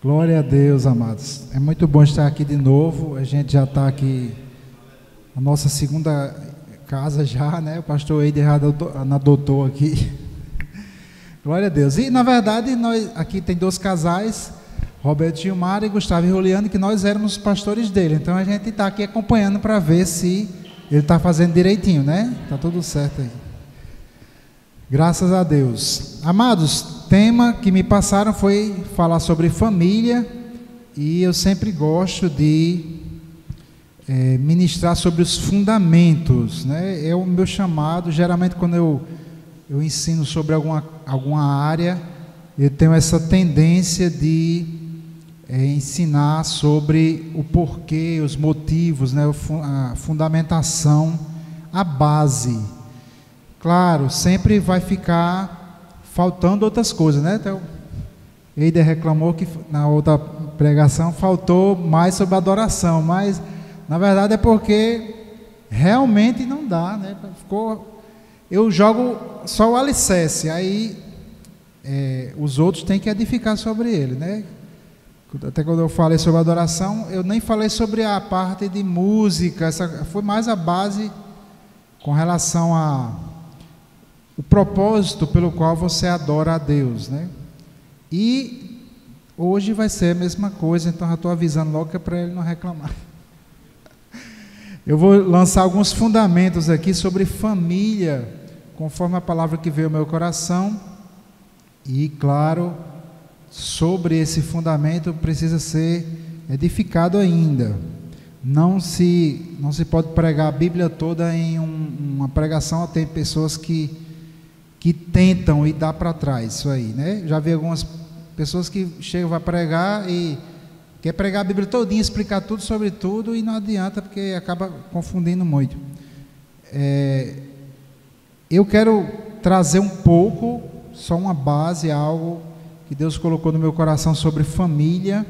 Glória a Deus, amados. É muito bom estar aqui de novo. A gente já está aqui na nossa segunda casa já, né? O pastor Eider já adotou aqui. Glória a Deus. E, na verdade, nós aqui tem dois casais, Roberto Gilmar e Gustavo Roliano, que nós éramos pastores dele. Então, a gente está aqui acompanhando para ver se ele está fazendo direitinho, né? Está tudo certo aí. Graças a Deus. Amados, tema que me passaram foi falar sobre família, e eu sempre gosto de ministrar sobre os fundamentos, né? É o meu chamado. Geralmente, quando eu ensino sobre alguma área, eu tenho essa tendência de ensinar sobre o porquê, os motivos, né? A fundamentação, a base. Claro, sempre vai ficar faltando outras coisas, né? Então, Eider reclamou que na outra pregação faltou mais sobre a adoração, mas na verdade é porque realmente não dá, né? Eu jogo só o alicerce, aí os outros têm que edificar sobre ele, né? Até quando eu falei sobre a adoração, eu nem falei sobre a parte de música, foi mais a base com relação o propósito pelo qual você adora a Deus, né? E hoje vai ser a mesma coisa, então já estou avisando logo que é para ele não reclamar. Eu vou lançar alguns fundamentos aqui sobre família, conforme a palavra que veio ao meu coração, e claro, sobre esse fundamento precisa ser edificado ainda. Não se pode pregar a Bíblia toda em uma pregação. Tem pessoas que tentam e dá para trás isso aí, né? Já vi algumas pessoas que chegam, vai pregar e quer pregar a Bíblia todinha, explicar tudo sobre tudo, e não adianta, porque acaba confundindo muito. Eu quero trazer um pouco, só uma base, algo que Deus colocou no meu coração sobre família.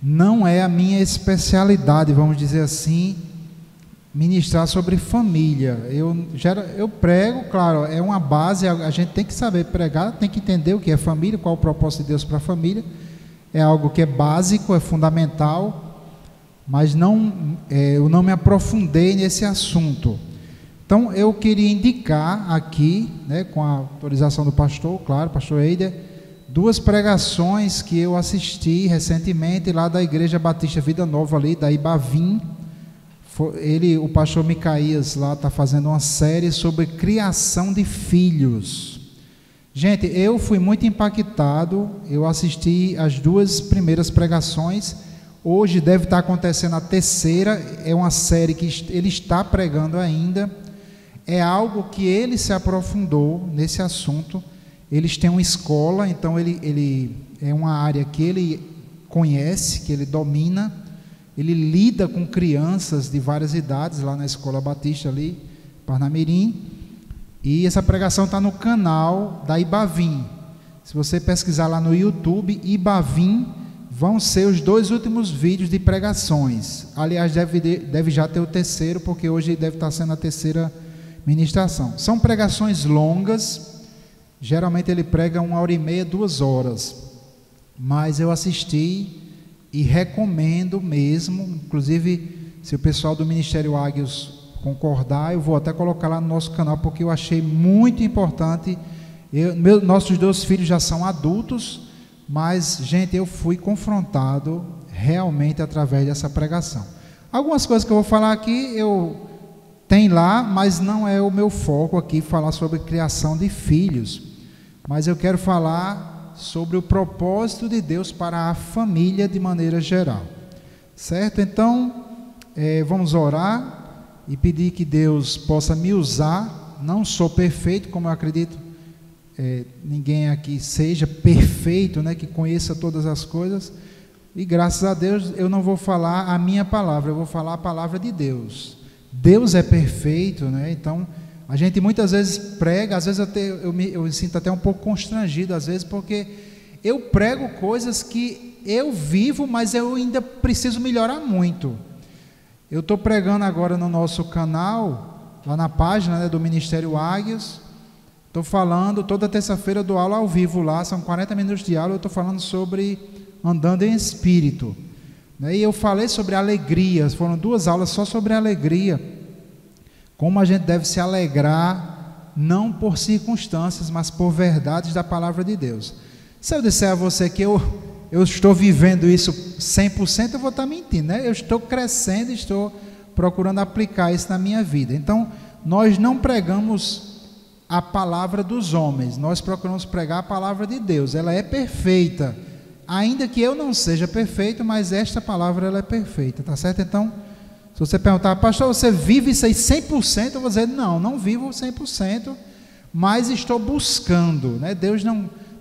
Não é a minha especialidade, vamos dizer assim, ministrar sobre família. Eu prego, claro, é uma base, a gente tem que saber pregar, tem que entender o que é família, qual o propósito de Deus para a família. É algo que é básico, é fundamental, mas eu não me aprofundei nesse assunto. Então, eu queria indicar aqui, né, com a autorização do pastor, claro, pastor Eider, duas pregações que eu assisti recentemente lá da Igreja Batista Vida Nova, ali da Ibavim. O pastor Micaías lá está fazendo uma série sobre criação de filhos. Gente, eu fui muito impactado. Eu assisti as duas primeiras pregações. Hoje deve estar acontecendo a terceira. É uma série que ele está pregando ainda. É algo que ele se aprofundou nesse assunto. Eles têm uma escola, então ele é uma área que ele conhece, que ele domina. Ele lida com crianças de várias idades lá na Escola Batista ali, Parnamirim. E essa pregação está no canal da Ibavim. Se você pesquisar lá no YouTube, Ibavim, vão ser os dois últimos vídeos de pregações. Aliás, deve já ter o terceiro, porque hoje deve estar sendo a terceira ministração. São pregações longas. Geralmente ele prega 1h30, 2 horas. Mas eu assisti e recomendo mesmo. Inclusive, se o pessoal do Ministério Águios concordar, eu vou até colocar lá no nosso canal, porque eu achei muito importante. Nossos 2 filhos já são adultos, mas, gente, eu fui confrontado realmente através dessa pregação. Algumas coisas que eu vou falar aqui, tem lá, mas não é o meu foco aqui, falar sobre criação de filhos. Mas eu quero falar sobre o propósito de Deus para a família de maneira geral, certo? Então, vamos orar e pedir que Deus possa me usar. Não sou perfeito, como eu acredito, ninguém aqui seja perfeito, né, que conheça todas as coisas, e graças a Deus eu não vou falar a minha palavra, eu vou falar a palavra de Deus. Deus é perfeito, né? Então, a gente muitas vezes prega, às vezes eu me sinto até um pouco constrangido, às vezes, porque eu prego coisas que eu vivo, mas eu ainda preciso melhorar muito. Eu estou pregando agora no nosso canal, lá na página, né, do Ministério Águios. Estou falando, toda terça-feira eu dou aula ao vivo lá, são 40 minutos de aula. Eu estou falando sobre andando em espírito. E eu falei sobre alegria, foram 2 aulas só sobre alegria, como a gente deve se alegrar, não por circunstâncias, mas por verdades da palavra de Deus. Se eu disser a você que eu estou vivendo isso 100%, eu vou estar mentindo, né? Eu estou crescendo, estou procurando aplicar isso na minha vida. Então, nós não pregamos a palavra dos homens, nós procuramos pregar a palavra de Deus. Ela é perfeita, ainda que eu não seja perfeito, mas esta palavra ela é perfeita, tá certo? Então, se você perguntar, pastor, você vive isso aí 100%? Eu vou dizer, não vivo 100%, mas estou buscando, né? Deus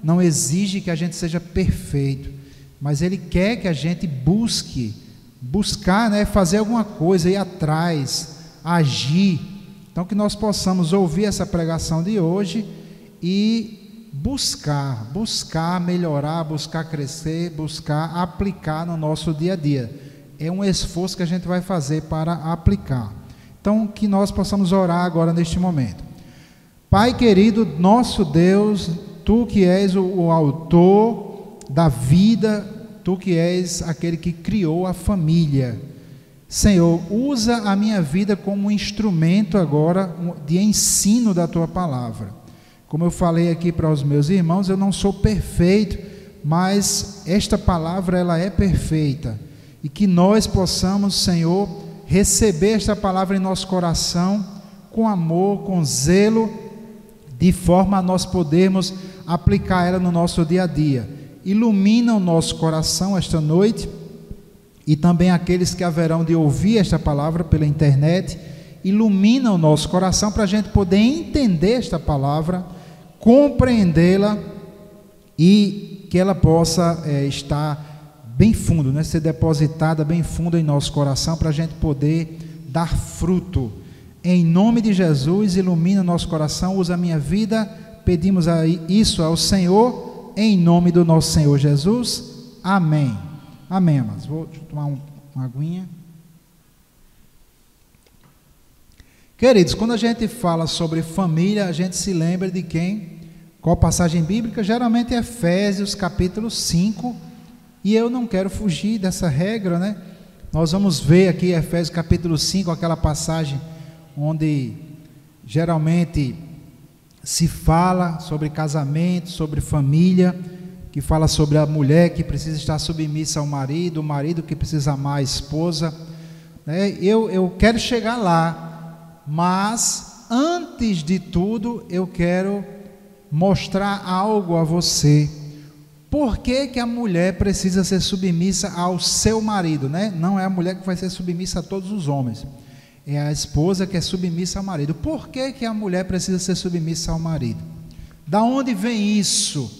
não exige que a gente seja perfeito, mas Ele quer que a gente buscar, né? Fazer alguma coisa, ir atrás, agir. Então, que nós possamos ouvir essa pregação de hoje e buscar melhorar, buscar crescer, buscar aplicar no nosso dia a dia. É um esforço que a gente vai fazer para aplicar. Então, que nós possamos orar agora neste momento. Pai querido, nosso Deus, Tu que és o autor da vida, Tu que és aquele que criou a família. Senhor, usa a minha vida como um instrumento agora de ensino da Tua palavra. Como eu falei aqui para os meus irmãos, eu não sou perfeito, mas esta palavra ela é perfeita. E que nós possamos, Senhor, receber esta palavra em nosso coração, com amor, com zelo, de forma a nós podermos aplicar ela no nosso dia a dia. Ilumina o nosso coração esta noite, e também aqueles que haverão de ouvir esta palavra pela internet, ilumina o nosso coração para a gente poder entender esta palavra, compreendê-la e que ela possa estar bem fundo, né? Ser depositada bem fundo em nosso coração para a gente poder dar fruto. Em nome de Jesus, ilumina o nosso coração, usa a minha vida, pedimos isso ao Senhor, em nome do nosso Senhor Jesus, amém. Amém, amados. Vou tomar uma aguinha. Queridos, quando a gente fala sobre família, a gente se lembra de quem? Qual passagem bíblica? Geralmente é Efésios capítulo 5, e eu não quero fugir dessa regra, né? Nós vamos ver aqui Efésios capítulo 5, aquela passagem onde geralmente se fala sobre casamento, sobre família, que fala sobre a mulher que precisa estar submissa ao marido, o marido que precisa amar a esposa, né? Eu quero chegar lá, mas antes de tudo eu quero mostrar algo a você. Por que que a mulher precisa ser submissa ao seu marido, né? Não é a mulher que vai ser submissa a todos os homens, é a esposa que é submissa ao marido. Por que que a mulher precisa ser submissa ao marido? Da onde vem isso?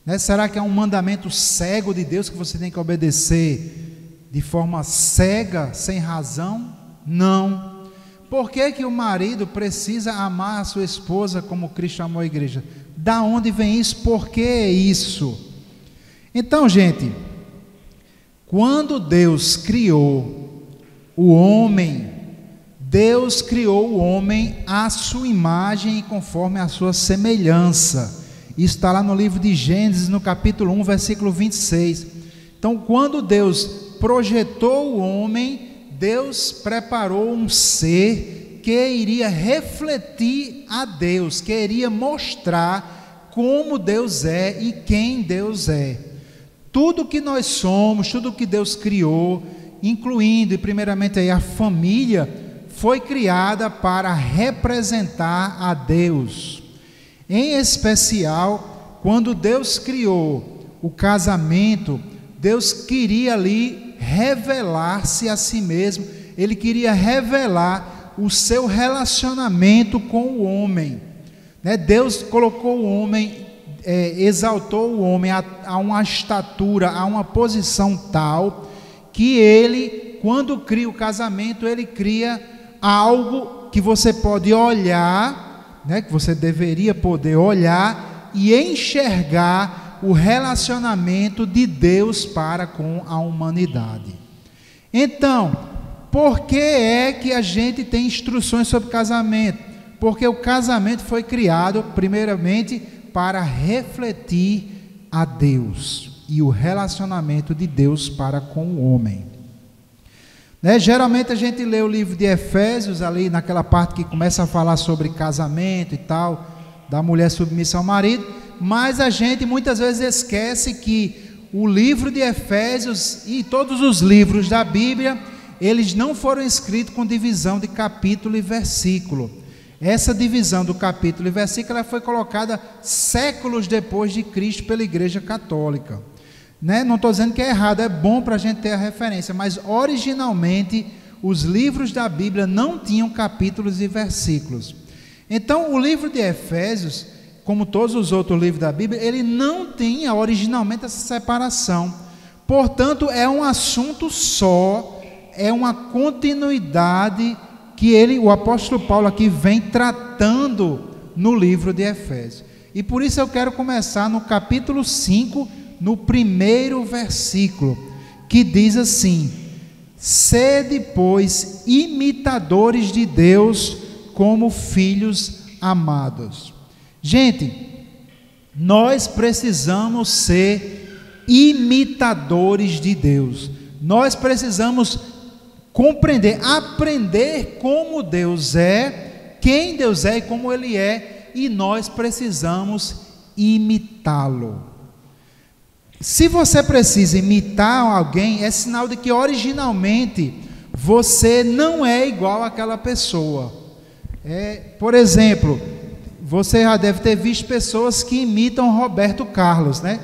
Né? Será que é um mandamento cego de Deus que você tem que obedecer de forma cega, sem razão? Não. Por que que o marido precisa amar a sua esposa como Cristo amou a igreja? Da onde vem isso? Por que isso? Então, gente, quando Deus criou o homem, Deus criou o homem à sua imagem e conforme a sua semelhança. Isso está lá no livro de Gênesis, no capítulo 1, versículo 26. Então, quando Deus projetou o homem, Deus preparou um ser que iria refletir a Deus, que iria mostrar como Deus é e quem Deus é. Tudo que nós somos, tudo que Deus criou, incluindo, e primeiramente aí a família, foi criada para representar a Deus. Em especial, quando Deus criou o casamento, Deus queria ali revelar-se a si mesmo, Ele queria revelar o seu relacionamento com o homem, né? Deus colocou o homem, exaltou o homem a uma estatura, a uma posição tal, que ele, quando cria o casamento, ele cria algo que você pode olhar, né, que você deveria poder olhar e enxergar o relacionamento de Deus para com a humanidade. Então, por que é que a gente tem instruções sobre casamento? Porque o casamento foi criado primeiramente para refletir a Deus. e o relacionamento de Deus para com o homem. Geralmente a gente lê o livro de Efésios, ali naquela parte que começa a falar sobre casamento e tal, da mulher submissa ao marido, mas a gente muitas vezes esquece que o livro de Efésios e todos os livros da Bíblia, eles não foram escritos com divisão de capítulo e versículo. Essa divisão do capítulo e versículo ela foi colocada séculos depois de Cristo pela Igreja Católica. Não estou dizendo que é errado, é bom para a gente ter a referência, mas originalmente os livros da Bíblia não tinham capítulos e versículos. Então o livro de Efésios, como todos os outros livros da Bíblia, ele não tinha originalmente essa separação. Portanto, é um assunto só, é uma continuidade que o apóstolo Paulo aqui vem tratando no livro de Efésios. E por isso eu quero começar no capítulo 5, no primeiro versículo, que diz assim: sede, pois, imitadores de Deus como filhos amados. Gente, nós precisamos ser imitadores de Deus. Nós precisamos compreender, aprender como Deus é, quem Deus é e como Ele é, e nós precisamos imitá-lo. Se você precisa imitar alguém, é sinal de que originalmente você não é igual àquela pessoa. Por exemplo, você já deve ter visto pessoas que imitam Roberto Carlos, né?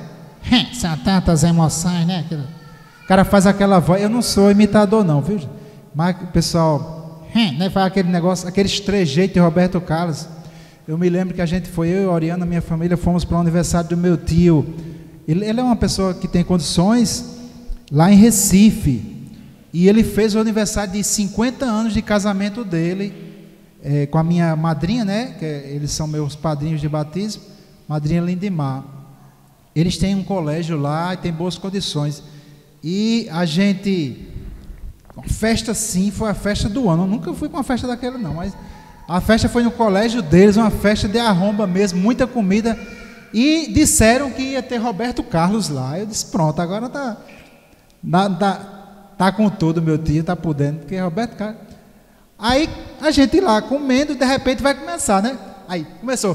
São tantas emoções, né? O cara faz aquela voz. Eu não sou imitador não, viu? Mas o pessoal faz aquele negócio, aqueles trejeitos de Roberto Carlos. Eu me lembro que a gente foi, eu e a Oriana, minha família, fomos para o aniversário do meu tio. Ele é uma pessoa que tem condições lá em Recife. E ele fez o aniversário de 50 anos de casamento dele, com a minha madrinha, né? Eles são meus padrinhos de batismo, madrinha Lindimar. Eles têm um colégio lá e tem boas condições. E a gente, uma festa sim, foi a festa do ano. Eu nunca fui para uma festa daquela não, mas a festa foi no colégio deles, uma festa de arromba mesmo, muita comida. E disseram que ia ter Roberto Carlos lá. Eu disse, pronto, agora tá com tudo, meu tio, tá podendo, porque Roberto Carlos. Aí a gente lá comendo, de repente vai começar, né? Aí começou.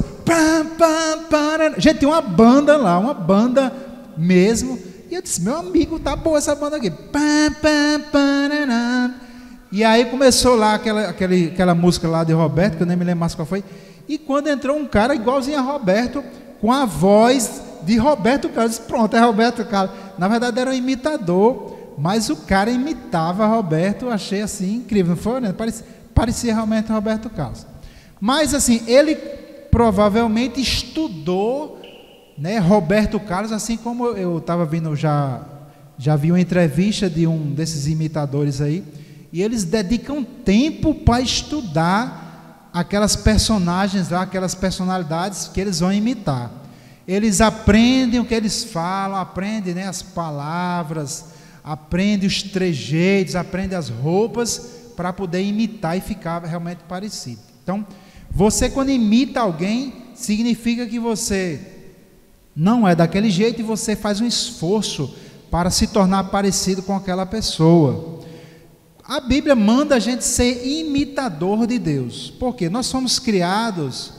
Gente, tem uma banda lá, uma banda mesmo. E eu disse, meu amigo, tá boa essa banda aqui. E aí começou lá aquela música lá de Roberto, que eu nem me lembro mais qual foi. E quando entrou um cara igualzinho a Roberto, com a voz de Roberto Carlos, pronto, é Roberto Carlos. Na verdade era um imitador, mas o cara imitava Roberto, achei assim incrível, não foi? Né? Parecia realmente Roberto Carlos. Mas assim, ele provavelmente estudou, né, Roberto Carlos, assim como eu estava vendo, já vi uma entrevista de um desses imitadores aí, e eles dedicam tempo para estudar aquelas personagens lá, aquelas personalidades que eles vão imitar. Eles aprendem o que eles falam, aprendem, né, as palavras, aprendem os trejeitos, aprendem as roupas para poder imitar e ficar realmente parecido. Então, você quando imita alguém, significa que você não é daquele jeito e você faz um esforço para se tornar parecido com aquela pessoa. A Bíblia manda a gente ser imitador de Deus, porque nós somos criados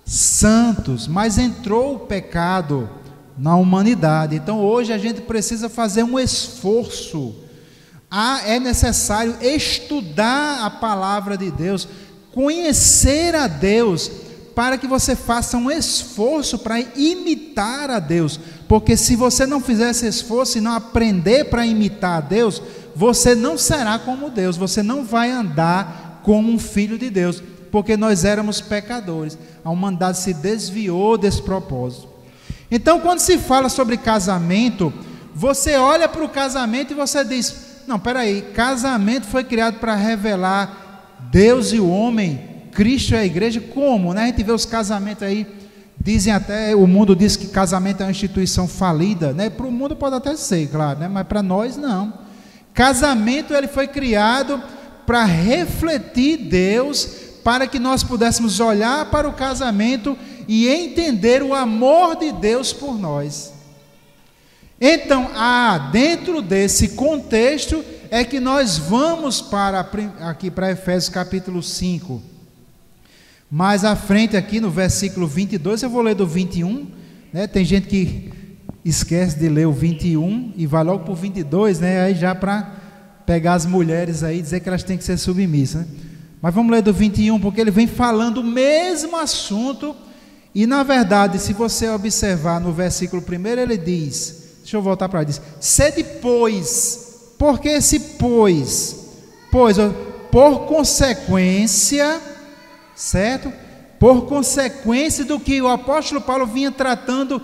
santos, mas entrou o pecado na humanidade. Então hoje a gente precisa fazer um esforço. É necessário estudar a palavra de Deus, conhecer a Deus, para que você faça um esforço para imitar a Deus, porque se você não fizer esse esforço e não aprender para imitar a Deus, você não será como Deus, você não vai andar como um filho de Deus, porque nós éramos pecadores, a humanidade se desviou desse propósito. Então quando se fala sobre casamento, você olha para o casamento e você diz, não, peraí, casamento foi criado para revelar Deus e o homem, Cristo e a igreja, como? Né? A gente vê os casamentos aí, dizem até, o mundo diz que casamento é uma instituição falida, né? Para o mundo pode até ser, claro, né? Mas para nós não. Casamento ele foi criado para refletir Deus, para que nós pudéssemos olhar para o casamento e entender o amor de Deus por nós. Então, dentro desse contexto é que nós vamos aqui para Efésios capítulo 5. Mais à frente aqui no versículo 22, eu vou ler do 21, né? Tem gente que esquece de ler o 21 e vai logo para o 22, né? Aí já para pegar as mulheres aí e dizer que elas têm que ser submissas, né? Mas vamos ler do 21, porque ele vem falando o mesmo assunto. E na verdade, se você observar no versículo 1, ele diz, deixa eu voltar para lá, diz, sede pois, porque esse pois, por consequência, certo? Por consequência do que o apóstolo Paulo vinha tratando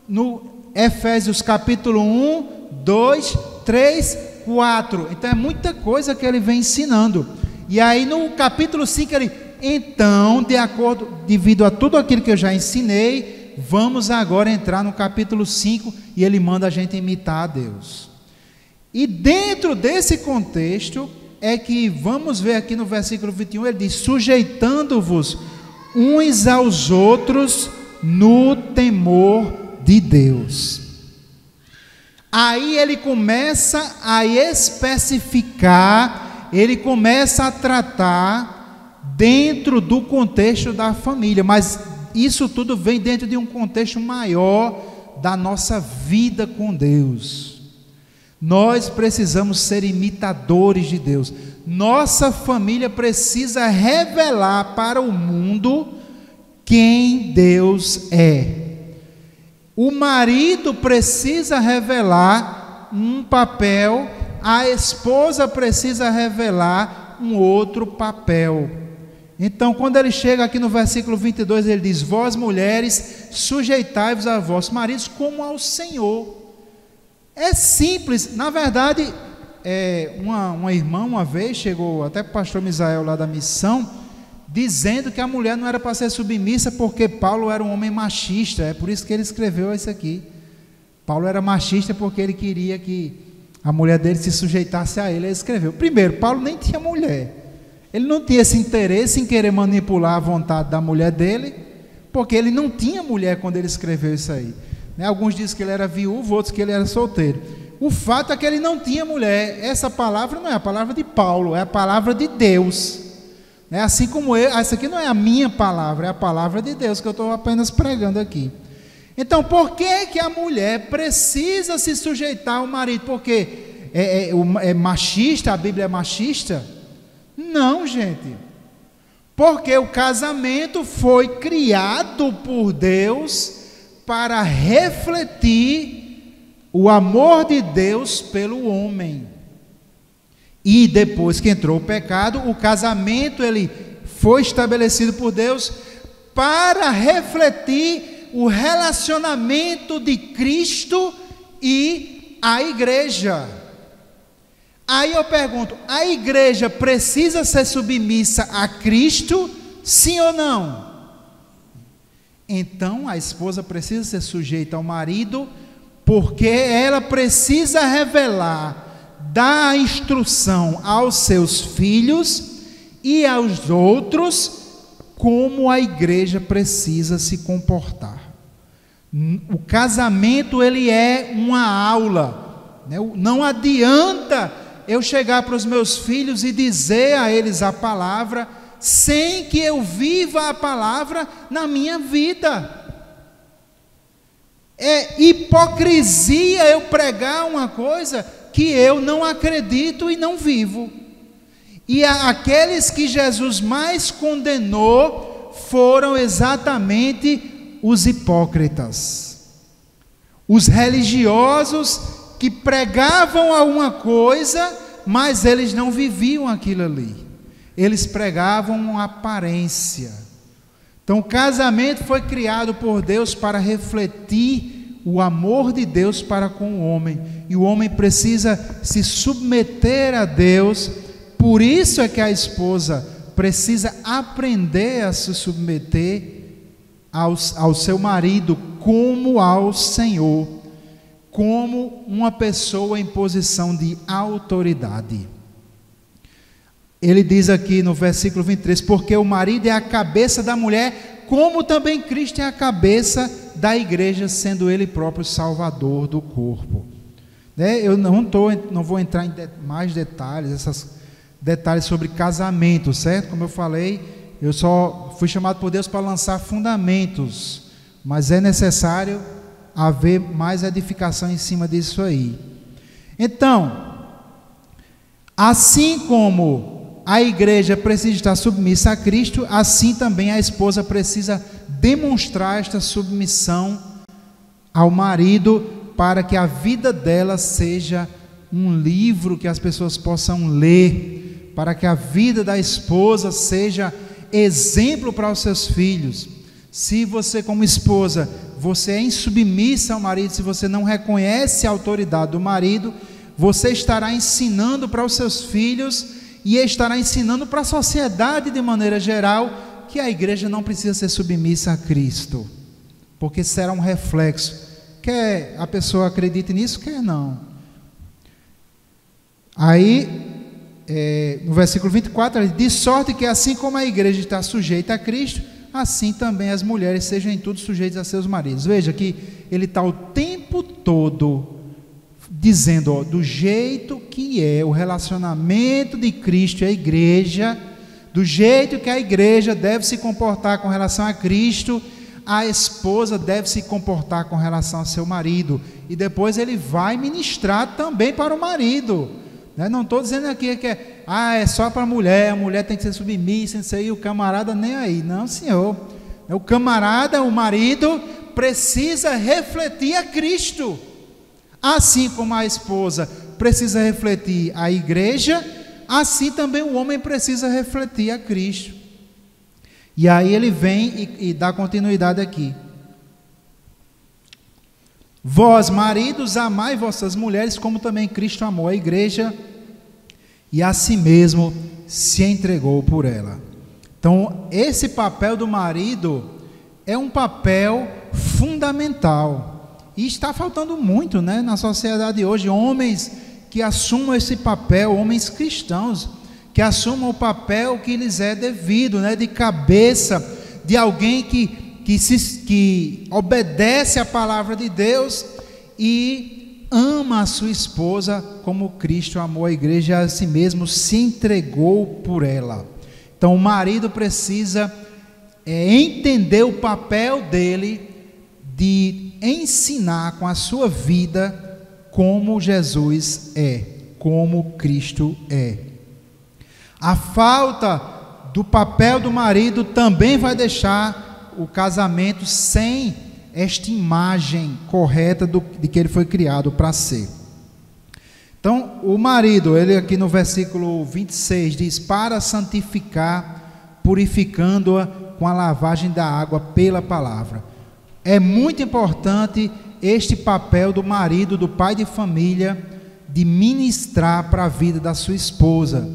no Efésios capítulo 1, 2, 3, 4. Então é muita coisa que ele vem ensinando. E aí no capítulo 5 ele, então, devido a tudo aquilo que eu já ensinei, vamos agora entrar no capítulo 5 e ele manda a gente imitar a Deus. E dentro desse contexto é que vamos ver aqui no versículo 21, ele diz, sujeitando-vos uns aos outros no temor de Deus. Aí ele começa a especificar, ele começa a tratar dentro do contexto da família, mas isso tudo vem dentro de um contexto maior da nossa vida com Deus. Nós precisamos ser imitadores de Deus. Nossa família precisa revelar para o mundo quem Deus é. O marido precisa revelar um papel, a esposa precisa revelar um outro papel. Então, quando ele chega aqui no versículo 22, ele diz, vós mulheres, sujeitai-vos a vossos maridos como ao Senhor. É simples, na verdade, uma irmã uma vez chegou até para o pastor Misael lá da missão, dizendo que a mulher não era para ser submissa porque Paulo era um homem machista, é por isso que ele escreveu isso aqui. Paulo era machista porque ele queria que a mulher dele se sujeitasse a ele, ele escreveu. Primeiro, Paulo nem tinha mulher, ele não tinha esse interesse em querer manipular a vontade da mulher dele, porque ele não tinha mulher quando ele escreveu isso aí. Alguns dizem que ele era viúvo, outros que ele era solteiro. O fato é que ele não tinha mulher. Essa palavra não é a palavra de Paulo, é a palavra de Deus. Assim como essa aqui não é a minha palavra, é a palavra de Deus que eu estou apenas pregando aqui. Então, por que a mulher precisa se sujeitar ao marido? Porque é machista, a Bíblia é machista? Não, gente. Porque o casamento foi criado por Deus para refletir o amor de Deus pelo homem. E depois que entrou o pecado, o casamento ele foi estabelecido por Deus para refletir o relacionamento de Cristo e a igreja. Aí eu pergunto, a igreja precisa ser submissa a Cristo, sim ou não? Então a esposa precisa ser sujeita ao marido, porque ela precisa revelar, dar instrução aos seus filhos e aos outros como a igreja precisa se comportar. O casamento ele é uma aula, né? Não adianta eu chegar para os meus filhos e dizer a eles a palavra sem que eu viva a palavra na minha vida. É hipocrisia eu pregar uma coisa que eu não acredito e não vivo. E aqueles que Jesus mais condenou foram exatamente os hipócritas, os religiosos que pregavam alguma coisa, mas eles não viviam aquilo ali. Eles pregavam uma aparência. Então o casamento foi criado por Deus para refletir o amor de Deus para com o homem, e o homem precisa se submeter a Deus. Por isso é que a esposa precisa aprender a se submeter ao seu marido como ao Senhor, como uma pessoa em posição de autoridade. Ele diz aqui no versículo 23, porque o marido é a cabeça da mulher, como também Cristo é a cabeça da igreja, sendo Ele próprio Salvador do corpo. Eu não vou entrar em mais detalhes, esses detalhes sobre casamento, certo? Como eu falei, eu só fui chamado por Deus para lançar fundamentos, mas é necessário haver mais edificação em cima disso aí. Então, assim como a igreja precisa estar submissa a Cristo, assim também a esposa precisa demonstrar esta submissão ao marido, para que a vida dela seja um livro que as pessoas possam ler, para que a vida da esposa seja exemplo para os seus filhos. Se você, como esposa, você é insubmissa ao marido, se você não reconhece a autoridade do marido, você estará ensinando para os seus filhos e estará ensinando para a sociedade de maneira geral que a igreja não precisa ser submissa a Cristo, porque será um reflexo. Quer a pessoa acredite nisso, quer não. Aí, no versículo 24, ele diz: de sorte que assim como a igreja está sujeita a Cristo, assim também as mulheres sejam em tudo sujeitas a seus maridos. Veja que ele está o tempo todo dizendo, do jeito que é o relacionamento de Cristo e a igreja, do jeito que a igreja deve se comportar com relação a Cristo, a esposa deve se comportar com relação ao seu marido. E depois ele vai ministrar também para o marido. Não estou dizendo aqui que é só para a mulher tem que ser submissa, isso aí, o camarada nem aí. Não, senhor. O camarada, o marido, precisa refletir a Cristo. Assim como a esposa precisa refletir a igreja, assim também o homem precisa refletir a Cristo. E aí ele vem e dá continuidade aqui. Vós, maridos, amai vossas mulheres, como também Cristo amou a igreja e a si mesmo se entregou por ela. Então, esse papel do marido é um papel fundamental. E está faltando muito, na sociedade hoje, homens que assumam esse papel, homens cristãos, que assumam o papel que lhes é devido, de cabeça, de alguém que obedece à palavra de Deus e ama a sua esposa como Cristo amou a igreja e a si mesmo se entregou por ela. Então o marido precisa entender o papel dele de ensinar com a sua vida como Jesus é, como Cristo é. A falta do papel do marido também vai deixar o casamento sem esta imagem correta de que ele foi criado para ser. Então, o marido, ele aqui no versículo 26 diz: para santificar, purificando-a com a lavagem da água pela palavra. É muito importante este papel do marido, do pai de família, de ministrar para a vida da sua esposa.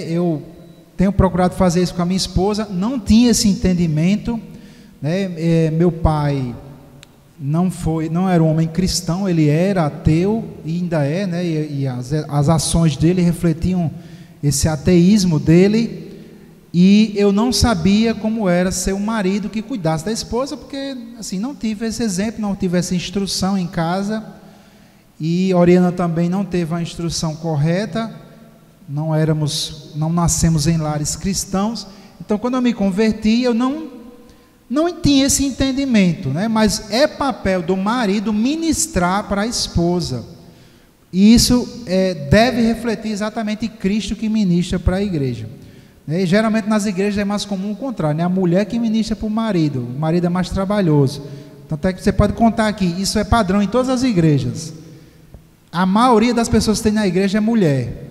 Eu tenho procurado fazer isso com a minha esposa, não tinha esse entendimento, meu pai não era um homem cristão, ele era ateu e ainda é, e as ações dele refletiam esse ateísmo dele, e eu não sabia como era ser um marido que cuidasse da esposa, porque assim, não tive esse exemplo, não tive essa instrução em casa, e Oriana também não teve a instrução correta, não nascemos em lares cristãos. Então quando eu me converti, eu não tinha esse entendimento, mas é papel do marido ministrar para a esposa, e isso deve refletir exatamente Cristo que ministra para a igreja. E geralmente nas igrejas é mais comum o contrário, a mulher que ministra para o marido é mais trabalhoso. Tanto é que você pode contar aqui, isso é padrão em todas as igrejas, a maioria das pessoas que tem na igreja é mulher.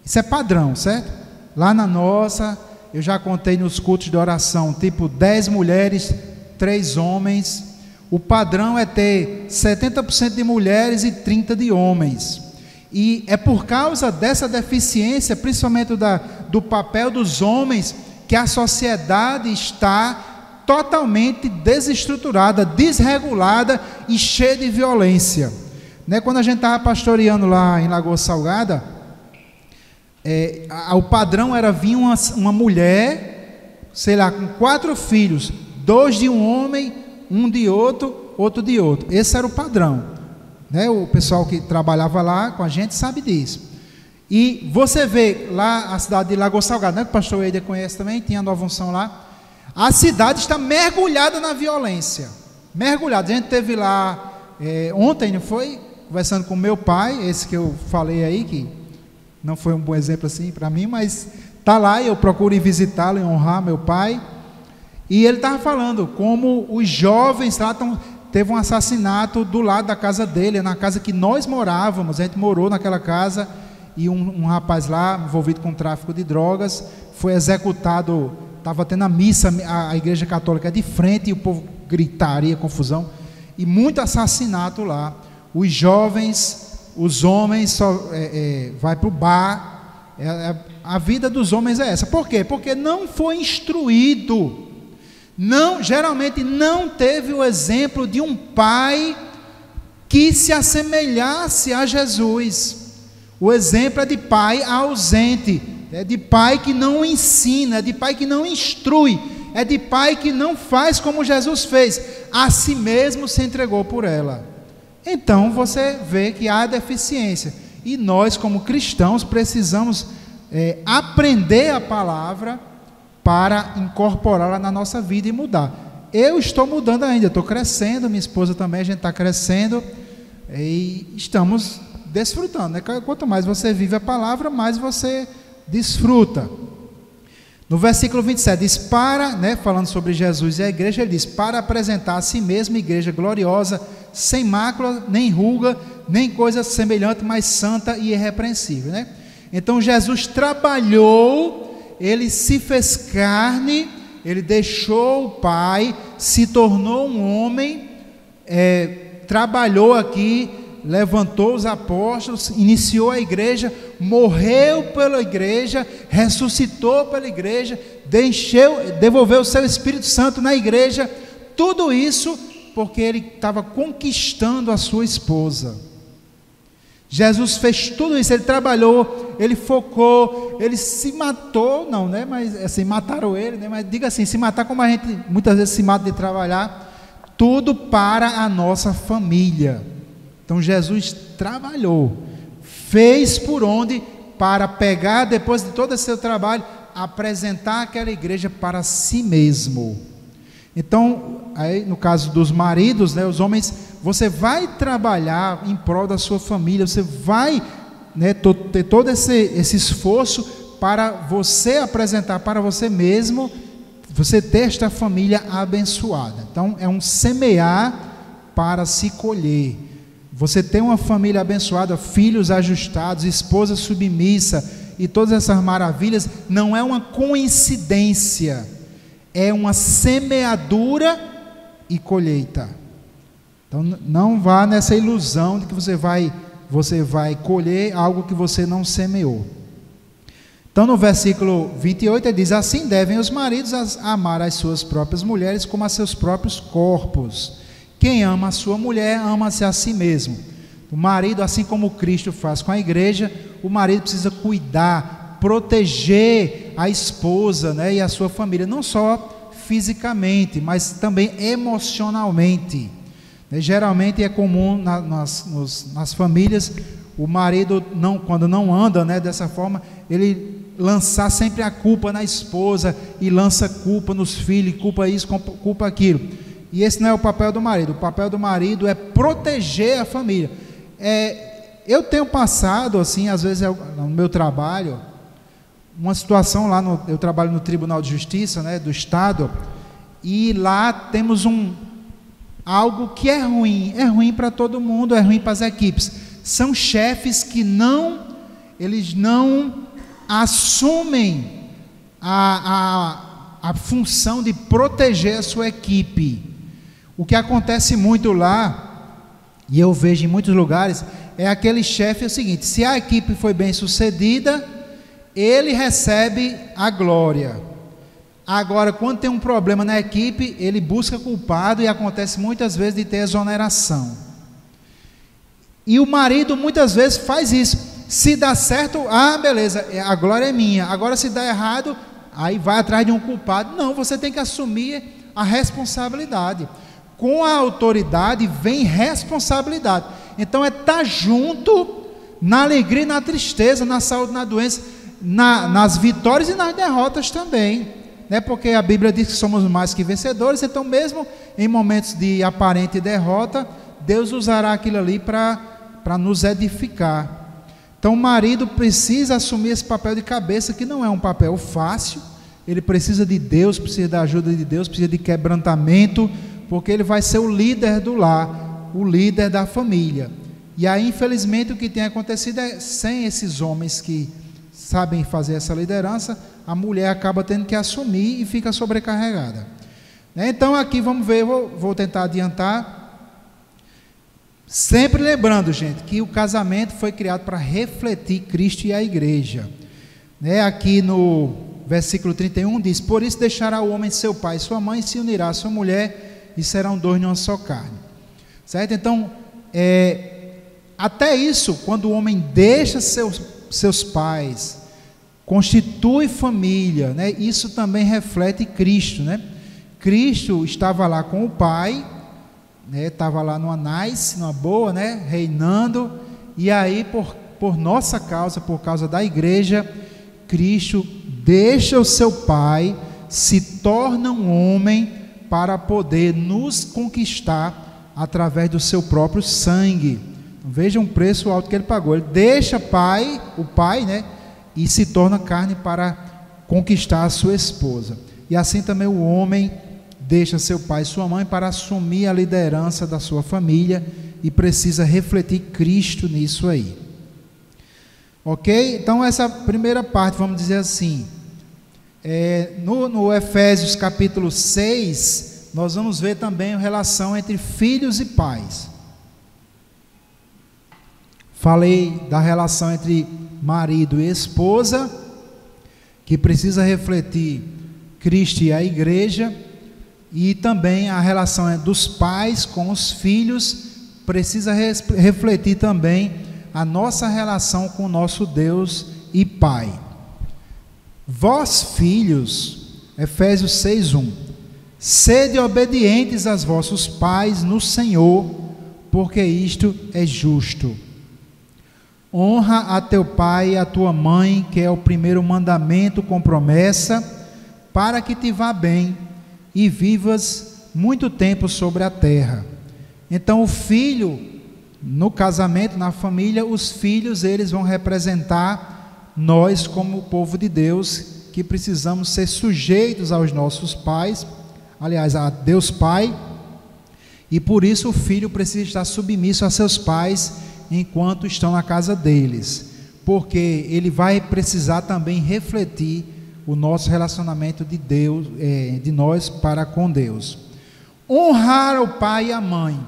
Isso é padrão, certo? Lá na nossa, eu já contei nos cultos de oração, tipo 10 mulheres, 3 homens. O padrão é ter 70% de mulheres e 30% de homens. E é por causa dessa deficiência, principalmente do papel dos homens, que a sociedade está totalmente desestruturada, desregulada e cheia de violência. Quando a gente estava pastoreando lá em Lagoa Salgada, o padrão era vir uma mulher, sei lá, com 4 filhos, 2 de um homem, um de outro, outro de outro. Esse era o padrão, né? O pessoal que trabalhava lá com a gente sabe disso. E você vê lá a cidade de Lagoa Salgada, né, que o pastor Eider conhece também, tinha Nova Unção lá. A cidade está mergulhada na violência, mergulhada. A gente teve lá ontem, não foi? Conversando com meu pai, esse que eu falei aí, que não foi um bom exemplo assim para mim, mas está lá e eu procuro ir visitá-lo e honrar meu pai. E ele estava falando como os jovens lá teve um assassinato do lado da casa dele, na casa que nós morávamos. A gente morou naquela casa e um rapaz lá envolvido com tráfico de drogas foi executado. Estava tendo a missa, a igreja católica de frente, e o povo gritaria, confusão, e muito assassinato lá. Os jovens, os homens só vai para o bar. A vida dos homens é essa. Por quê? Porque não foi instruído, geralmente não teve o exemplo de um pai que se assemelhasse a Jesus. O exemplo é de pai ausente, é de pai que não ensina, é de pai que não instrui, é de pai que não faz como Jesus fez, a si mesmo se entregou por ela. Então você vê que há deficiência, e nós como cristãos precisamos aprender a palavra para incorporá-la na nossa vida e mudar. Eu estou mudando ainda, estou crescendo, minha esposa também, a gente está crescendo, e estamos desfrutando, né? Quanto mais você vive a palavra, mais você desfruta. No versículo 27 diz, falando sobre Jesus e a igreja, ele diz, para apresentar a si mesmo igreja gloriosa, sem mácula, nem ruga, nem coisa semelhante, mas santa e irrepreensível, né? Então Jesus trabalhou, ele se fez carne, ele deixou o Pai, se tornou um homem, trabalhou aqui, levantou os apóstolos, iniciou a igreja, morreu pela igreja, ressuscitou pela igreja, devolveu o seu Espírito Santo na igreja, tudo isso porque ele estava conquistando a sua esposa. Jesus fez tudo isso, ele trabalhou, ele focou, ele se matou, não, né? Mas assim, mataram ele, né? Mas diga assim, se matar como a gente muitas vezes se mata de trabalhar, tudo para a nossa família. Então Jesus trabalhou, fez por onde para pegar, depois de todo esse seu trabalho, apresentar aquela igreja para si mesmo. Então, aí no caso dos maridos, né, os homens, você vai trabalhar em prol da sua família, você vai, né, ter todo esse esforço para você apresentar para você mesmo, você ter esta família abençoada. Então é um semear para se colher. Você tem uma família abençoada, filhos ajustados, esposa submissa e todas essas maravilhas, não é uma coincidência, é uma semeadura e colheita. Então não vá nessa ilusão de que você vai colher algo que você não semeou. Então no versículo 28 ele diz, assim devem os maridos amar as suas próprias mulheres como a seus próprios corpos. Quem ama a sua mulher, ama-se a si mesmo. O marido, assim como Cristo faz com a igreja, o marido precisa cuidar, proteger a esposa, né, e a sua família, não só fisicamente, mas também emocionalmente. Geralmente é comum nas famílias, o marido, quando não anda, né, dessa forma, ele lançar sempre a culpa na esposa, e lança culpa nos filhos, culpa isso, culpa aquilo. E esse não é o papel do marido. O papel do marido é proteger a família. Eu tenho passado, assim, às vezes no meu trabalho, uma situação lá, eu trabalho no Tribunal de Justiça, né, do Estado, e lá temos algo que é ruim para todo mundo, é ruim para as equipes. São chefes que eles não assumem a função de proteger a sua equipe. O que acontece muito lá, e eu vejo em muitos lugares, é aquele chefe, é o seguinte, se a equipe foi bem sucedida, ele recebe a glória. Agora, quando tem um problema na equipe, ele busca culpado, e acontece muitas vezes de ter exoneração. E o marido muitas vezes faz isso. Se dá certo, beleza, a glória é minha. Agora se dá errado, aí vai atrás de um culpado. Não, você tem que assumir a responsabilidade. Com a autoridade vem responsabilidade. Então é estar junto na alegria e na tristeza, na saúde e na doença, nas vitórias e nas derrotas também, né? Porque a Bíblia diz que somos mais que vencedores. Então mesmo em momentos de aparente derrota, Deus usará aquilo ali para nos edificar. Então o marido precisa assumir esse papel de cabeça, que não é um papel fácil. Ele precisa de Deus, precisa da ajuda de Deus, precisa de quebrantamento, porque ele vai ser o líder do lar, o líder da família. E aí, infelizmente, o que tem acontecido é, sem esses homens que sabem fazer essa liderança, a mulher acaba tendo que assumir e fica sobrecarregada. Então aqui vamos ver, vou tentar adiantar. Sempre lembrando, gente, que o casamento foi criado para refletir Cristo e a igreja. Aqui no versículo 31 diz: por isso deixará o homem seu pai e sua mãe, e se unirá à sua mulher, e serão dois numa só carne. Certo? Então, até isso, quando o homem deixa seus pais, constitui família, isso também reflete Cristo, Cristo estava lá com o Pai, estava lá numa nice, numa boa, reinando, e aí por nossa causa, por causa da igreja, Cristo deixa o seu Pai, se torna um homem para poder nos conquistar através do seu próprio sangue. Então, veja um preço alto que ele pagou. Ele deixa o pai, e se torna carne para conquistar a sua esposa. E assim também o homem deixa seu pai e sua mãe para assumir a liderança da sua família, e precisa refletir Cristo nisso aí. Ok? Então essa primeira parte, vamos dizer assim, no Efésios capítulo 6, nós vamos ver também a relação entre filhos e pais. Falei da relação entre marido e esposa, que precisa refletir Cristo e a igreja, e também a relação dos pais com os filhos, precisa refletir também a nossa relação com o nosso Deus e Pai. Vós, filhos, Efésios 6:1, sede obedientes aos vossos pais no Senhor, porque isto é justo. Honra a teu pai e a tua mãe, que é o primeiro mandamento com promessa, para que te vá bem e vivas muito tempo sobre a terra. Então o filho, no casamento, na família, os filhos, eles vão representar nós como o povo de Deus, que precisamos ser sujeitos aos nossos pais, aliás, a Deus Pai, e por isso o filho precisa estar submisso a seus pais enquanto estão na casa deles, porque ele vai precisar também refletir o nosso relacionamento de Deus, de nós para com Deus. Honrar o pai e a mãe,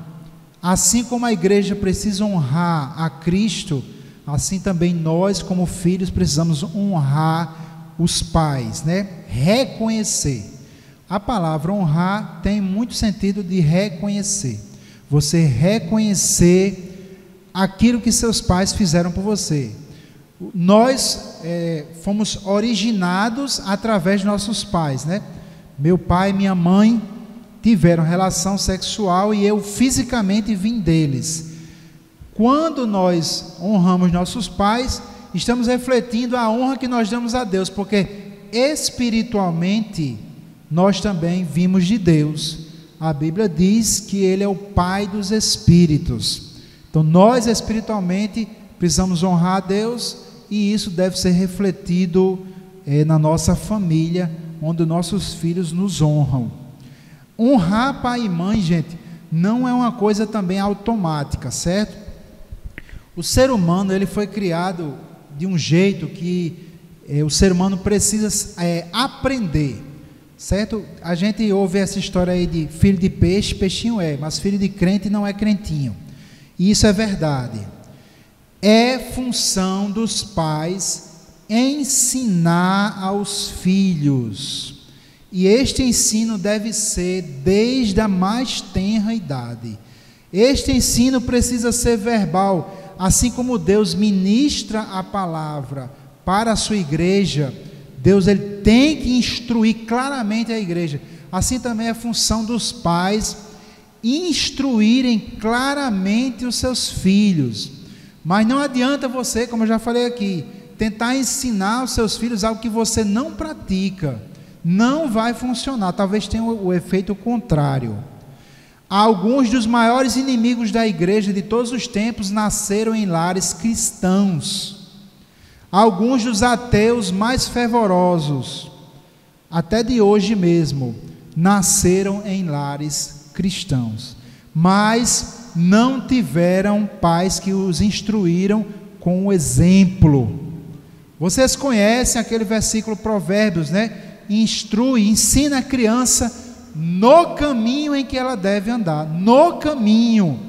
assim como a igreja precisa honrar a Cristo, assim também nós como filhos precisamos honrar os pais, reconhecer. A palavra honrar tem muito sentido de reconhecer, você reconhecer aquilo que seus pais fizeram por você. Nós fomos originados através de nossos pais, Meu pai e minha mãe tiveram relação sexual e eu fisicamente vim deles. Quando nós honramos nossos pais, estamos refletindo a honra que nós damos a Deus, porque espiritualmente nós também vimos de Deus. A Bíblia diz que Ele é o Pai dos Espíritos. Então nós espiritualmente precisamos honrar a Deus, e isso deve ser refletido na nossa família, onde nossos filhos nos honram. Honrar pai e mãe, gente, não é uma coisa também automática, certo? O ser humano, ele foi criado de um jeito que o ser humano precisa aprender, certo? A gente ouve essa história aí de filho de peixe, peixinho mas filho de crente não é crentinho. E isso é verdade. É função dos pais ensinar aos filhos, e este ensino deve ser desde a mais tenra idade. Este ensino precisa ser verbal, assim como Deus ministra a palavra para a sua igreja. Deus, ele tem que instruir claramente a igreja. assim também é função dos pais instruírem claramente os seus filhos. Mas não adianta você, como eu já falei aqui, tentar ensinar os seus filhos algo que você não pratica. Não vai funcionar, talvez tenha o efeito contrário. Alguns dos maiores inimigos da igreja de todos os tempos nasceram em lares cristãos. Alguns dos ateus mais fervorosos, até de hoje mesmo, nasceram em lares cristãos, mas não tiveram pais que os instruíram com o exemplo. Vocês conhecem aquele versículo Provérbios, né? Instrui, ensina a criança no caminho em que ela deve andar. No caminho.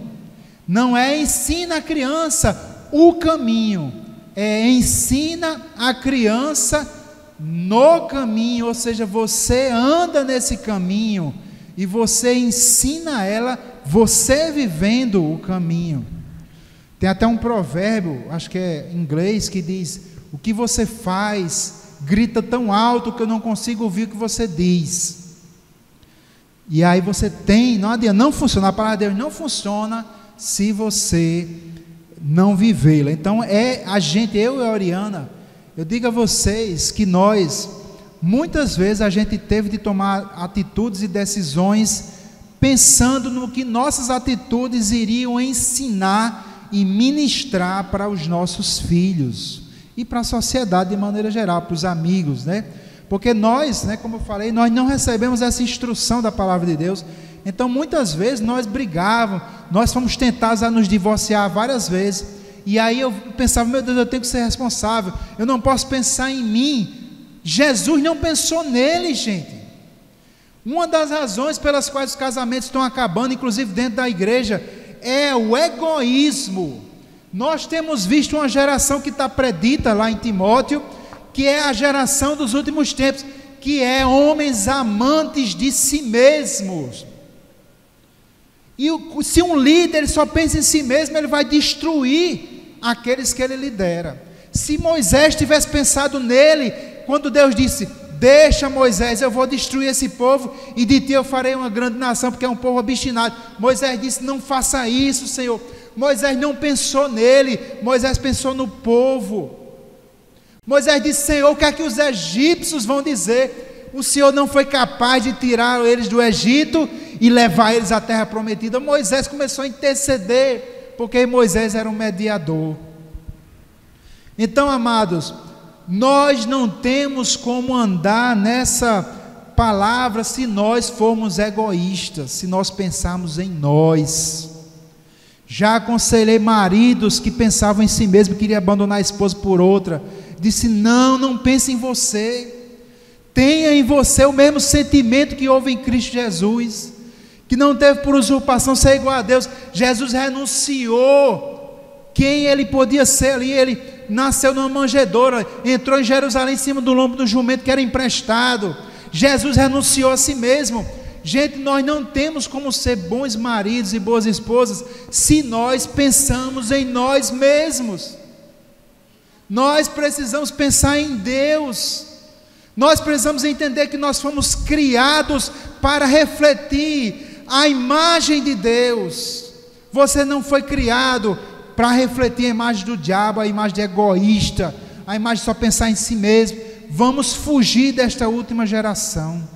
Não é ensina a criança o caminho, é ensina a criança no caminho, ou seja, você anda nesse caminho e você ensina ela, você vivendo o caminho. Tem até um provérbio, acho que é em inglês, que diz: o que você faz grita tão alto que eu não consigo ouvir o que você diz. E aí você tem, não adianta, não funciona, a palavra de Deus não funciona se você não vivê-la. Então eu e a Oriana, eu digo a vocês que nós, muitas vezes a gente teve de tomar atitudes e decisões pensando no que nossas atitudes iriam ensinar e ministrar para os nossos filhos e para a sociedade de maneira geral, para os amigos, né? Porque nós, né, como eu falei, nós não recebemos essa instrução da palavra de Deus. Então muitas vezes nós brigávamos, nós fomos tentados a nos divorciar várias vezes, e aí eu pensava: meu Deus, eu tenho que ser responsável, eu não posso pensar em mim. Jesus não pensou nele, gente. Uma das razões pelas quais os casamentos estão acabando, inclusive dentro da igreja, é o egoísmo. Nós temos visto uma geração que está predita lá em Timóteo, que é a geração dos últimos tempos, que é homens amantes de si mesmos. E se um líder só pensa em si mesmo, ele vai destruir aqueles que ele lidera. Se Moisés tivesse pensado nele, quando Deus disse: deixa, Moisés, eu vou destruir esse povo e de ti eu farei uma grande nação, porque é um povo obstinado. Moisés disse: não faça isso, Senhor. Moisés não pensou nele, Moisés pensou no povo. Moisés disse: Senhor, o que é que os egípcios vão dizer? O Senhor não foi capaz de tirar eles do Egito e levar eles à terra prometida. Moisés começou a interceder, porque Moisés era um mediador. Então, amados, nós não temos como andar nessa palavra se nós formos egoístas, se nós pensarmos em nós. Já aconselhei maridos que pensavam em si mesmo, queriam abandonar a esposa por outra. Disse: não pense em você. Tenha em você o mesmo sentimento que houve em Cristo Jesus, que não teve por usurpação ser igual a Deus. Jesus renunciou quem ele podia ser ali. Ele nasceu numa manjedoura, entrou em Jerusalém em cima do lombo do jumento que era emprestado. Jesus renunciou a si mesmo. Gente, nós não temos como ser bons maridos e boas esposas se nós pensamos em nós mesmos. Nós precisamos pensar em Deus. Nós precisamos entender que nós fomos criados para refletir a imagem de Deus. Você não foi criado para refletir a imagem do diabo, a imagem de egoísta, a imagem de só pensar em si mesmo. Vamos fugir desta última geração.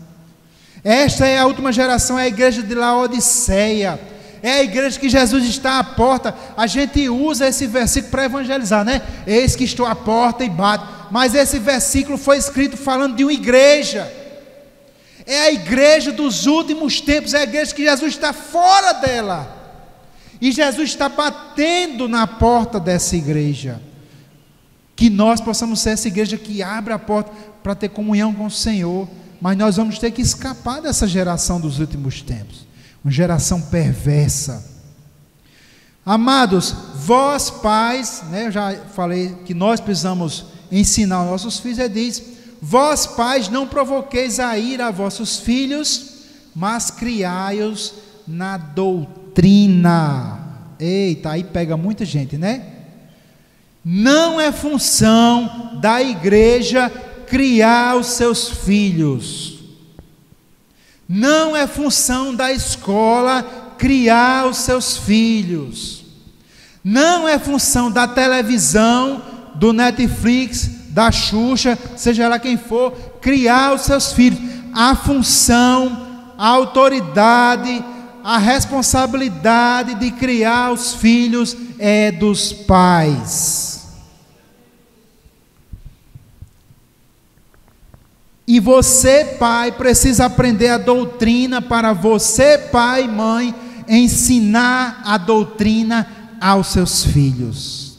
Esta é a última geração, é a igreja de Laodiceia. É a igreja que Jesus está à porta. A gente usa esse versículo para evangelizar, né? Eis que estou à porta e bato. Mas esse versículo foi escrito falando de uma igreja. É a igreja dos últimos tempos. É a igreja que Jesus está fora dela. E Jesus está batendo na porta dessa igreja. Que nós possamos ser essa igreja que abre a porta para ter comunhão com o Senhor. Mas nós vamos ter que escapar dessa geração dos últimos tempos. Uma geração perversa. Amados, vós pais, né, eu já falei que nós precisamos ensinar aos nossos filhos. Ele diz: vós pais não provoqueis a ira a vossos filhos, mas criai-os na doutrina. Eita, aí pega muita gente, né? Não é função da igreja criar os seus filhos. Não é função da escola criar os seus filhos. Não é função da televisão, do Netflix, da Xuxa, seja lá quem for, criar os seus filhos. A função, a autoridade, a responsabilidade de criar os filhos é dos pais. E você, pai, precisa aprender a doutrina para você, pai e mãe, ensinar a doutrina aos seus filhos.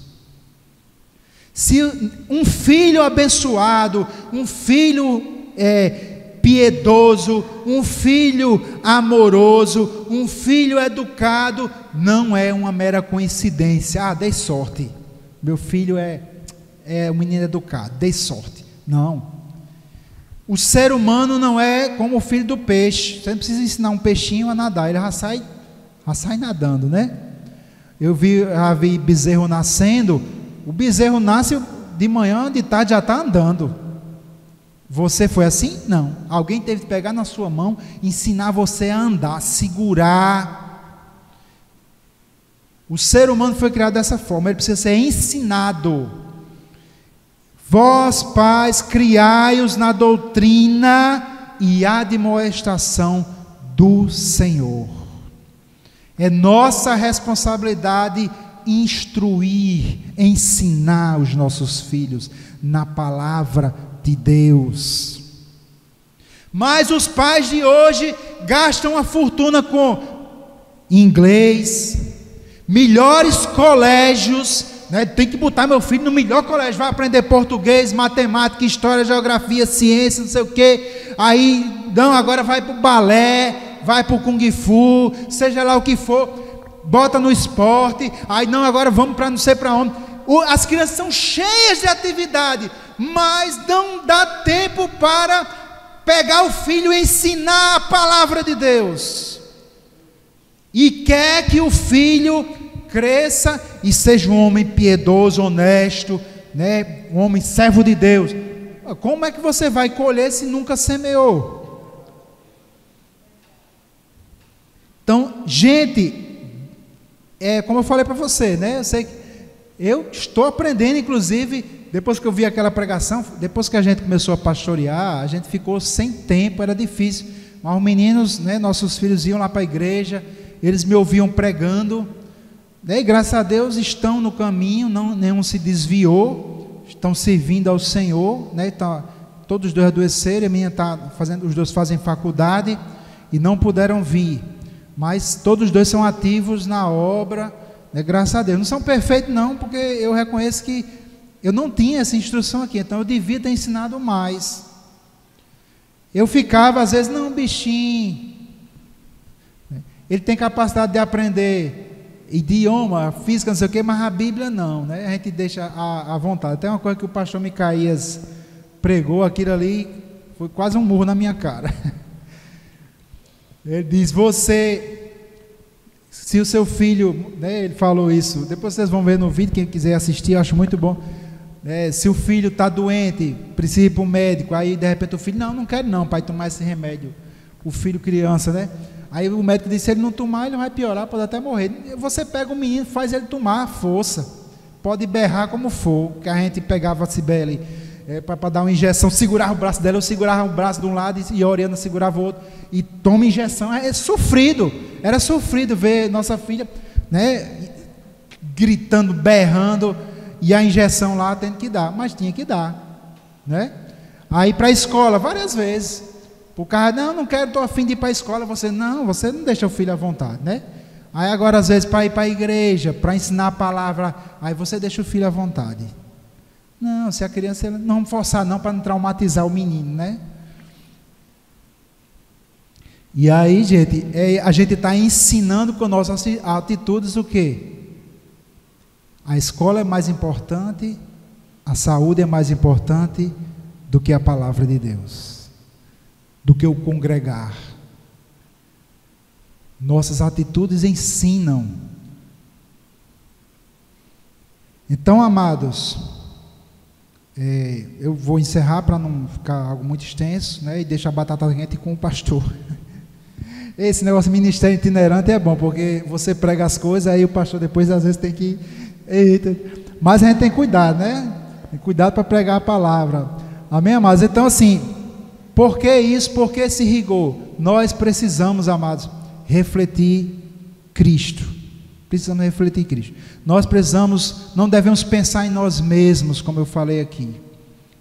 Se um filho abençoado, um filho piedoso, um filho amoroso, um filho educado, não é uma mera coincidência. Dei sorte, meu filho é um menino educado, dei sorte. Não. O ser humano não é como o filho do peixe. Você não precisa ensinar um peixinho a nadar, ele já sai nadando, né? Já vi bezerro nascendo. O bezerro nasce de manhã, de tarde já está andando. Você foi assim? Não. Alguém teve que pegar na sua mão, ensinar você a andar, segurar. O ser humano foi criado dessa forma, ele precisa ser ensinado. Vós, pais, criai-os na doutrina e admoestação do Senhor. É nossa responsabilidade instruir, ensinar os nossos filhos na palavra de Deus. Mas os pais de hoje gastam uma fortuna com inglês, melhores colégios, né? Tem que botar meu filho no melhor colégio, vai aprender português, matemática, história, geografia, ciência, não sei o quê. Aí, não, agora vai para o balé, vai para o Kung Fu, seja lá o que for, bota no esporte. Aí, não, agora vamos para não sei para onde. As crianças são cheias de atividade, mas não dá tempo para pegar o filho e ensinar a palavra de Deus. E quer que o filho cresça e seja um homem piedoso, honesto, né? Um homem servo de Deus. Como é que você vai colher se nunca semeou? Então, gente, como eu falei para você, né? Eu estou aprendendo, inclusive, depois que eu vi aquela pregação, depois que a gente começou a pastorear, a gente ficou sem tempo, era difícil. Mas os meninos, né, nossos filhos iam lá para a igreja, eles me ouviam pregando, né, e graças a Deus estão no caminho, nenhum se desviou, estão servindo ao Senhor, né, todos os dois adoeceram, a minha os dois fazem faculdade e não puderam vir, mas todos os dois são ativos na obra, né, graças a Deus. Não são perfeitos não, porque eu reconheço que eu não tinha essa instrução aqui, então eu devia ter ensinado mais. Eu ficava às vezes, não, bichinho, ele tem capacidade de aprender idioma, física, não sei o quê, mas a Bíblia não, né? A gente deixa à vontade. Até uma coisa que o pastor Micaías pregou, aquilo ali foi quase um murro na minha cara. Ele diz, se o seu filho, né, ele falou isso, depois vocês vão ver no vídeo, quem quiser assistir, eu acho muito bom. Se o filho está doente, precisa ir para o médico, aí de repente o filho, não quero não, pai, tomar esse remédio. O filho criança, né? Aí o médico disse, se ele não tomar, ele vai piorar, pode até morrer. Você pega o menino, faz ele tomar à força, pode berrar como for, que a gente pegava a Cibele para dar uma injeção, segurava o braço dela, eu segurava o braço de um lado e a Oriana segurava o outro, e toma injeção. Era sofrido ver nossa filha, né, gritando, berrando, e a injeção lá tendo que dar, mas tinha que dar, né? Aí para a escola, várias vezes, o cara, não quero, estou a fim de ir para a escola, você não deixa o filho à vontade, né? Aí agora às vezes para ir para a igreja, para ensinar a palavra, aí você deixa o filho à vontade. Não, se a criança, não vamos forçar não, para não traumatizar o menino, né? E aí, gente, a gente está ensinando com nossas atitudes o quê? A escola é mais importante, a saúde é mais importante do que a palavra de Deus, do que o congregar. Nossas atitudes ensinam. Então, amados, eu vou encerrar para não ficar algo muito extenso, né, e deixar a batata quente com o pastor. Esse negócio de ministério itinerante é bom, porque você prega as coisas, aí o pastor depois às vezes tem que... Eita. Mas a gente tem cuidado, né? Tem cuidado para pregar a palavra. Amém, amados? Então assim, por que isso? Por que esse rigor? Nós precisamos, amados, refletir Cristo. Precisamos refletir Cristo. Nós precisamos, não devemos pensar em nós mesmos, como eu falei aqui.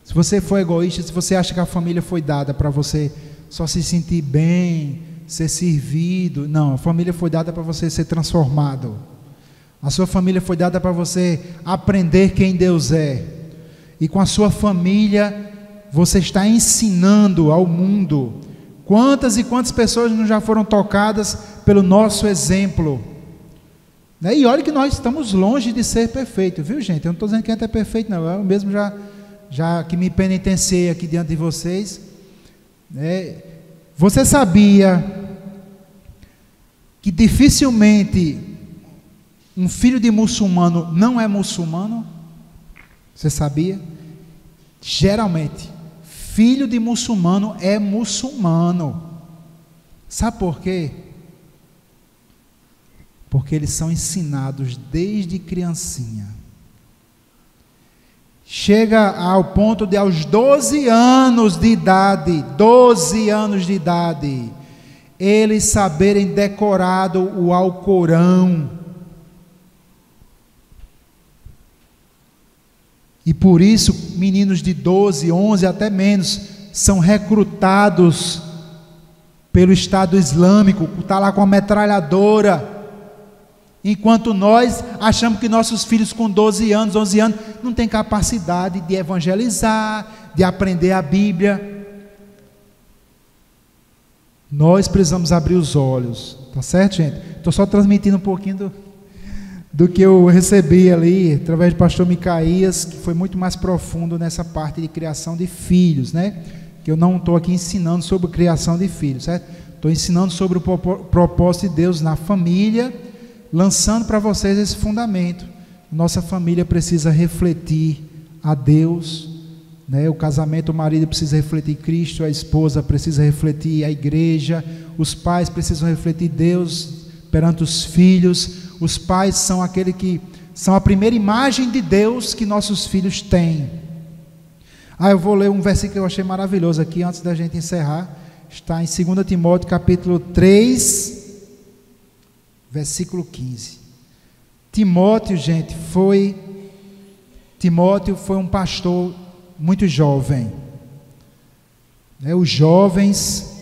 Se você for egoísta, se você acha que a família foi dada para você só se sentir bem, ser servido, não, a família foi dada para você ser transformado. A sua família foi dada para você aprender quem Deus é. E com a sua família, você está ensinando ao mundo. Quantas e quantas pessoas não já foram tocadas pelo nosso exemplo? E olha que nós estamos longe de ser perfeitos, viu, gente? Eu não estou dizendo que a gente é perfeito, não. Eu mesmo já que me penitenciei aqui diante de vocês. Você sabia que dificilmente um filho de muçulmano não é muçulmano? Você sabia? Geralmente, filho de muçulmano é muçulmano. Sabe por quê? Porque eles são ensinados desde criancinha. Chega ao ponto de aos 12 anos de idade, eles saberem decorado o Alcorão. E por isso, meninos de 12, 11, até menos, são recrutados pelo Estado Islâmico, está lá com a metralhadora. Enquanto nós achamos que nossos filhos com 12 anos, 11 anos, não têm capacidade de evangelizar, de aprender a Bíblia. Nós precisamos abrir os olhos, tá certo, gente? Estou só transmitindo um pouquinho do que eu recebi ali, através do pastor Micaías, que foi muito mais profundo nessa parte de criação de filhos, né? Que eu não estou aqui ensinando sobre criação de filhos, certo? Estou ensinando sobre o propósito de Deus na família, lançando para vocês esse fundamento. Nossa família precisa refletir a Deus, né? O casamento, o marido precisa refletir Cristo, a esposa precisa refletir a igreja, os pais precisam refletir Deus perante os filhos. Os pais são aqueles que são a primeira imagem de Deus que nossos filhos têm. Eu vou ler um versículo que eu achei maravilhoso aqui, antes da gente encerrar. Está em 2 Timóteo capítulo 3, versículo 15. Timóteo, gente, foi um pastor muito jovem. Os jovens,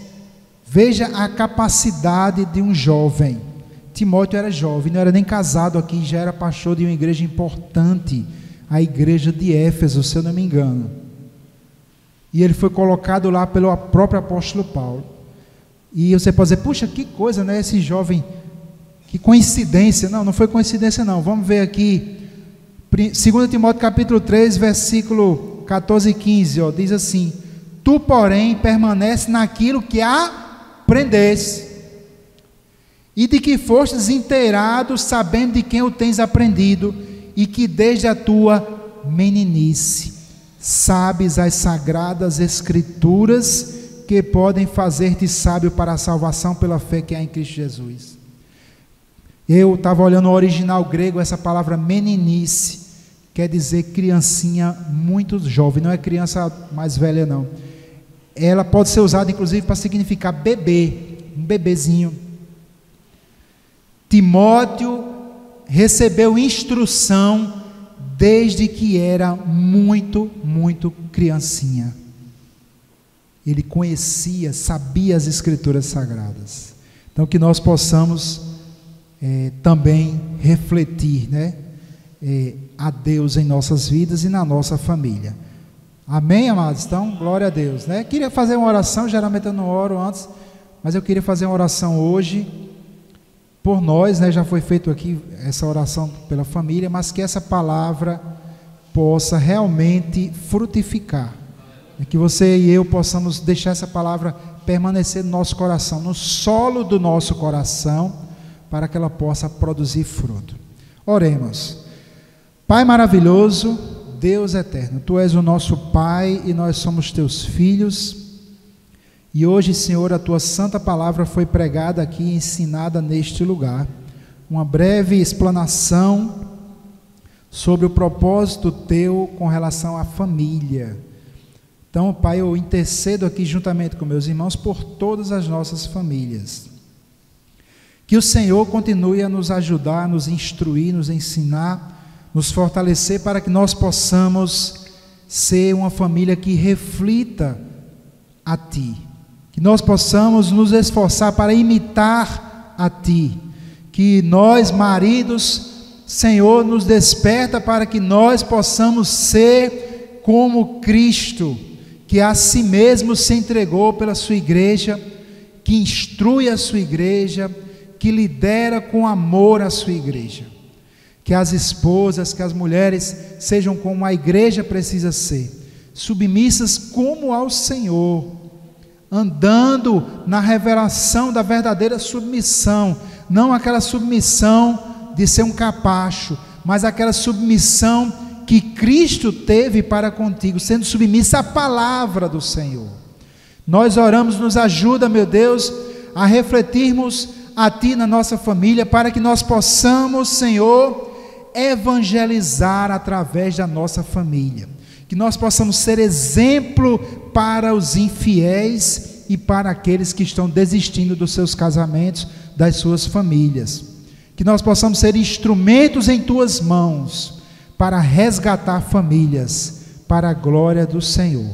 veja a capacidade de um jovem. Timóteo era jovem, não era nem casado aqui, já era pastor de uma igreja importante, a igreja de Éfeso, se eu não me engano. E ele foi colocado lá pelo próprio apóstolo Paulo. E você pode dizer, puxa, que coisa, né? Esse jovem, que coincidência. Não foi coincidência não. Vamos ver aqui, 2 Timóteo capítulo 3, versículo 14 e 15, diz assim: tu, porém, permanece naquilo que aprendeste, e de que fostes inteirado, sabendo de quem o tens aprendido, e que desde a tua meninice sabes as sagradas escrituras, que podem fazer-te sábio para a salvação pela fé que há em Cristo Jesus. Eu estava olhando o original grego, essa palavra meninice quer dizer criancinha muito jovem, não é criança mais velha não. Ela pode ser usada inclusive para significar bebê, um bebezinho. Timóteo recebeu instrução desde que era muito criancinha. Ele conhecia, sabia as escrituras sagradas. Então que nós possamos também refletir, né, a Deus em nossas vidas e na nossa família. Amém, amados? Então, glória a Deus, né? Queria fazer uma oração, geralmente eu não oro antes, mas eu queria fazer uma oração hoje por nós, né? Já foi feito aqui essa oração pela família, mas que essa palavra possa realmente frutificar, que você e eu possamos deixar essa palavra permanecer no nosso coração, no solo do nosso coração, para que ela possa produzir fruto. Oremos. Pai maravilhoso, Deus eterno, Tu és o nosso Pai e nós somos Teus filhos, E hoje, Senhor, a Tua santa palavra foi pregada aqui e ensinada neste lugar. Uma breve explanação sobre o propósito Teu com relação à família. Então, Pai, eu intercedo aqui juntamente com meus irmãos por todas as nossas famílias. Que o Senhor continue a nos ajudar, nos instruir, nos ensinar, nos fortalecer para que nós possamos ser uma família que reflita a Ti. Que nós possamos nos esforçar para imitar a Ti. Que nós, maridos, Senhor, nos desperta para que nós possamos ser como Cristo, que a si mesmo se entregou pela sua igreja, que instrui a sua igreja, que lidera com amor a sua igreja. Que as esposas, que as mulheres sejam como a igreja precisa ser, submissas como ao Senhor, andando na revelação da verdadeira submissão, não aquela submissão de ser um capacho, mas aquela submissão que Cristo teve para contigo, sendo submissa à palavra do Senhor. Nós oramos, nos ajuda, meu Deus, a refletirmos a Ti na nossa família, para que nós possamos, Senhor, evangelizar através da nossa família, que nós possamos ser exemplo para os infiéis e para aqueles que estão desistindo dos seus casamentos, das suas famílias, que nós possamos ser instrumentos em Tuas mãos, para resgatar famílias, para a glória do Senhor.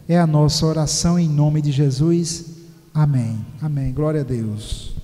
É a nossa oração em nome de Jesus, amém, amém, glória a Deus.